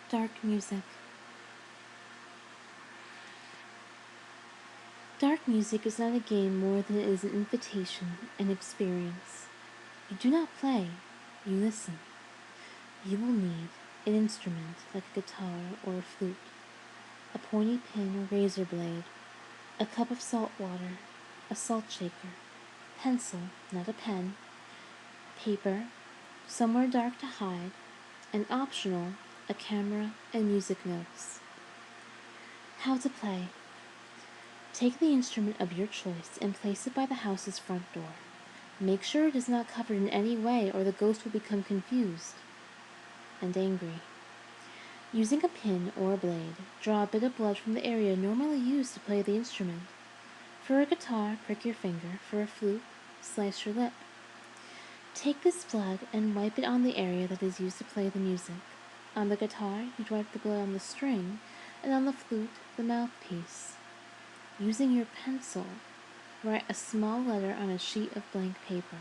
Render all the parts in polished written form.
Dark music. Dark music is not a game more than it is an invitation, an experience. You do not play, you listen. You will need an instrument like a guitar or a flute, a pointy pin or razor blade, a cup of salt water, a salt shaker, pencil, not a pen, paper, somewhere dark to hide, and optional, a camera and music notes. How to play. Take the instrument of your choice and place it by the house's front door. Make sure it is not covered in any way or the ghost will become confused and angry. Using a pin or a blade, draw a bit of blood from the area normally used to play the instrument. For a guitar, prick your finger. For a flute, slice your lip. Take this blood and wipe it on the area that is used to play the music. On the guitar, you'd wipe the blood on the string, and on the flute, the mouthpiece. Using your pencil, write a small letter on a sheet of blank paper.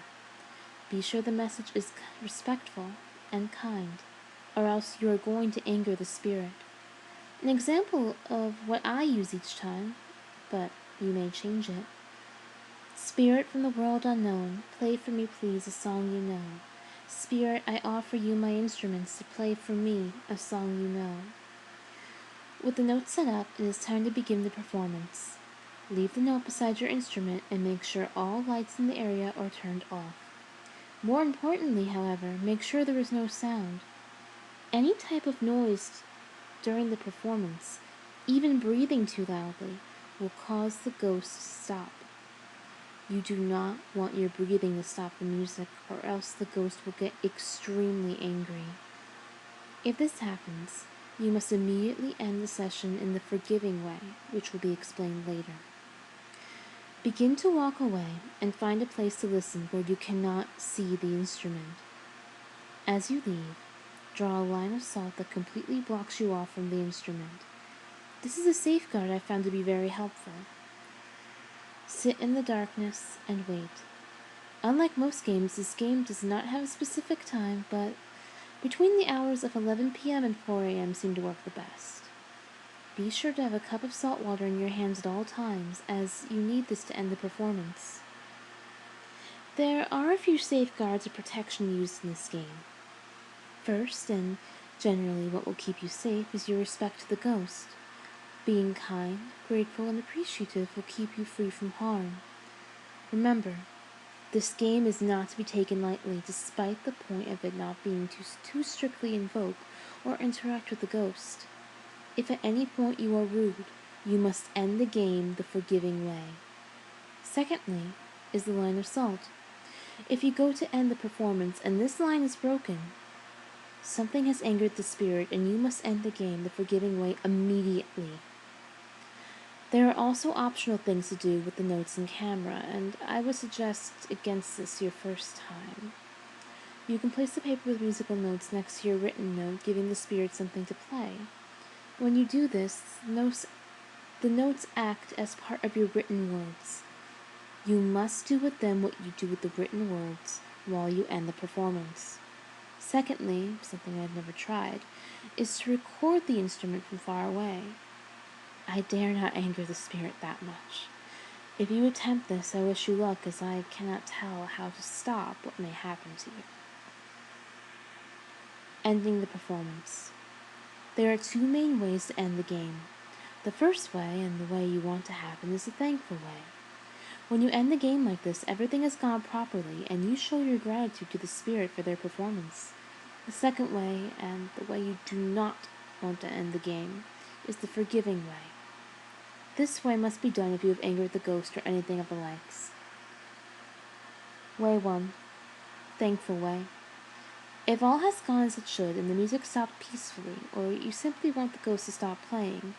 Be sure the message is respectful and kind, or else you are going to anger the spirit. An example of what I use each time, but you may change it. Spirit from the world unknown, play for me please a song you know. Spirit, I offer you my instruments to play for me a song you know. With the notes set up, it is time to begin the performance. Leave the note beside your instrument and make sure all lights in the area are turned off. More importantly, however, make sure there is no sound. Any type of noise during the performance, even breathing too loudly, will cause the ghost to stop. You do not want your breathing to stop the music, or else the ghost will get extremely angry. If this happens, you must immediately end the session in the forgiving way, which will be explained later. Begin to walk away and find a place to listen where you cannot see the instrument. As you leave, draw a line of salt that completely blocks you off from the instrument. This is a safeguard I found to be very helpful. Sit in the darkness and wait. Unlike most games, this game does not have a specific time, but between the hours of 11 p.m. and 4 a.m. seem to work the best. Be sure to have a cup of salt water in your hands at all times, as you need this to end the performance. There are a few safeguards of protection used in this game. First, and generally what will keep you safe, is your respect to the ghost. Being kind, grateful, and appreciative will keep you free from harm. Remember, this game is not to be taken lightly, despite the point of it not being too strictly invoke or interact with the ghost. If at any point you are rude, you must end the game the forgiving way. Secondly, is the line of salt. If you go to end the performance and this line is broken, something has angered the spirit and you must end the game the forgiving way immediately. There are also optional things to do with the notes and camera, and I would suggest against this your first time. You can place the paper with musical notes next to your written note, giving the spirit something to play. When you do this, the notes act as part of your written words. You must do with them what you do with the written words while you end the performance. Secondly, something I've never tried, is to record the instrument from far away. I dare not anger the spirit that much. If you attempt this, I wish you luck, as I cannot tell how to stop what may happen to you. Ending the performance. There are two main ways to end the game. The first way, and the way you want to happen, is the thankful way. When you end the game like this, everything has gone properly, and you show your gratitude to the spirit for their performance. The second way, and the way you do not want to end the game, is the forgiving way. This way must be done if you have angered the ghost or anything of the likes. Way 1. Thankful way. If all has gone as it should and the music stopped peacefully, or you simply want the ghost to stop playing,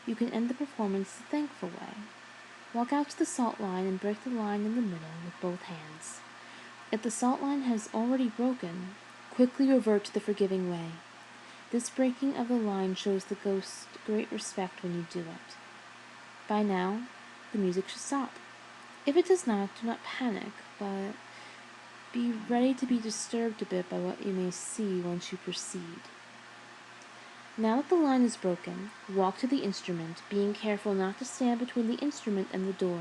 you can end the performance the thankful way. Walk out to the salt line and break the line in the middle with both hands. If the salt line has already broken, quickly revert to the forgiving way. This breaking of the line shows the ghost great respect when you do it. By now, the music should stop. If it does not, do not panic, but be ready to be disturbed a bit by what you may see once you proceed. Now that the line is broken, walk to the instrument, being careful not to stand between the instrument and the door.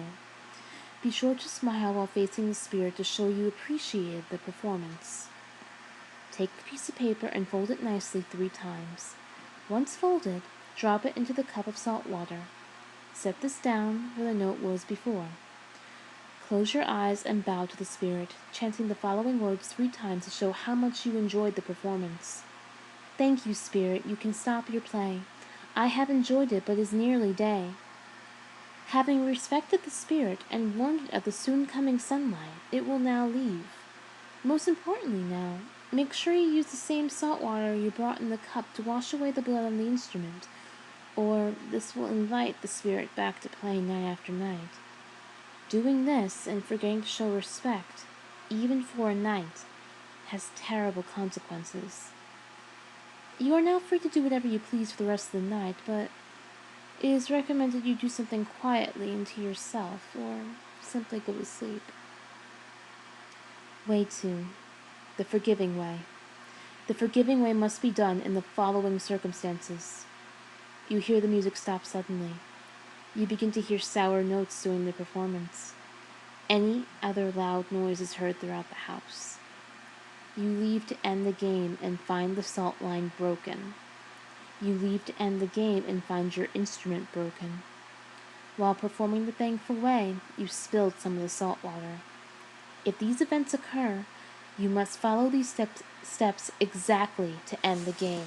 Be sure to smile while facing the spirit to show you appreciated the performance. Take the piece of paper and fold it nicely 3 times. Once folded, drop it into the cup of salt water. Set this down where the note was before. Close your eyes and bow to the spirit, chanting the following words 3 times to show how much you enjoyed the performance. Thank you, spirit. You can stop your play. I have enjoyed it, but it is nearly day. Having respected the spirit and warned it of the soon coming sunlight, it will now leave. Most importantly now, make sure you use the same salt water you brought in the cup to wash away the blood on the instrument, or this will invite the spirit back to playing night after night. Doing this and forgetting to show respect, even for a night, has terrible consequences. You are now free to do whatever you please for the rest of the night, but it is recommended you do something quietly and to yourself, or simply go to sleep. Way 2. The forgiving way. The forgiving way must be done in the following circumstances. You hear the music stop suddenly. You begin to hear sour notes during the performance. Any other loud noise is heard throughout the house. You leave to end the game and find the salt line broken. You leave to end the game and find your instrument broken. While performing the thankful way, you spilled some of the salt water. If these events occur, you must follow these steps exactly to end the game.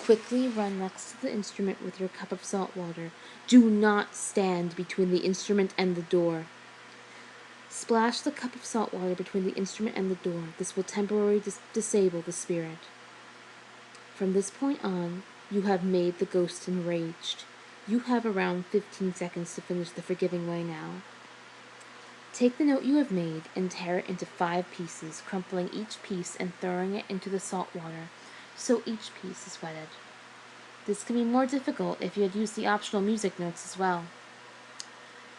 Quickly run next to the instrument with your cup of salt water. Do not stand between the instrument and the door. Splash the cup of salt water between the instrument and the door. This will temporarily disable the spirit. From this point on, you have made the ghost enraged. You have around 15 seconds to finish the forgiving way now. Take the note you have made and tear it into 5 pieces, crumpling each piece and throwing it into the salt water, so each piece is wetted. This can be more difficult if you had used the optional music notes as well.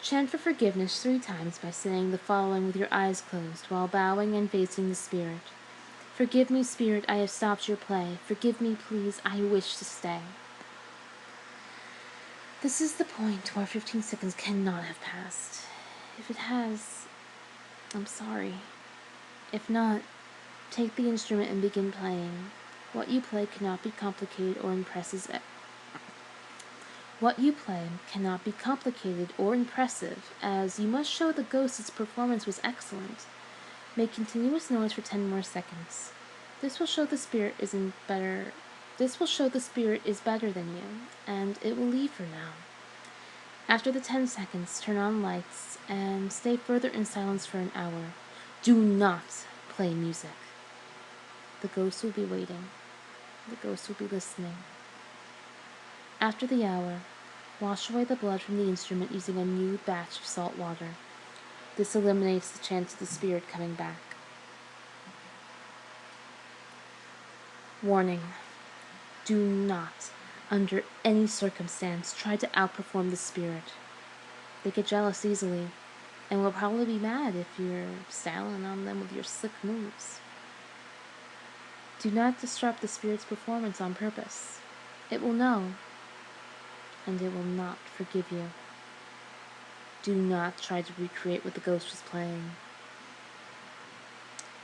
Chant for forgiveness 3 times by saying the following with your eyes closed while bowing and facing the spirit. Forgive me, spirit, I have stopped your play. Forgive me, please, I wish to stay. This is the point where 15 seconds cannot have passed. If it has, I'm sorry. If not, take the instrument and begin playing. What you play cannot be complicated or impressive, as you must show the ghost its performance was excellent. Make continuous noise for 10 more seconds. This will show the spirit is better than you, and it will leave for now. After the 10 seconds, turn on lights and stay further in silence for an hour. Do not play music. The ghost will be waiting. The ghost will be listening. After the hour, wash away the blood from the instrument using a new batch of salt water. This eliminates the chance of the spirit coming back. Warning: do not, under any circumstance, try to outperform the spirit. They get jealous easily, and will probably be mad if you're styling on them with your slick moves. Do not disrupt the spirit's performance on purpose. It will know, and it will not forgive you. Do not try to recreate what the ghost was playing.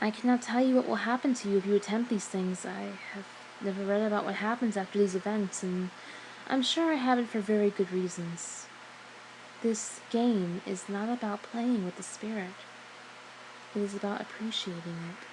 I cannot tell you what will happen to you if you attempt these things. I have never read about what happens after these events, and I'm sure I haven't for very good reasons. This game is not about playing with the spirit. It is about appreciating it.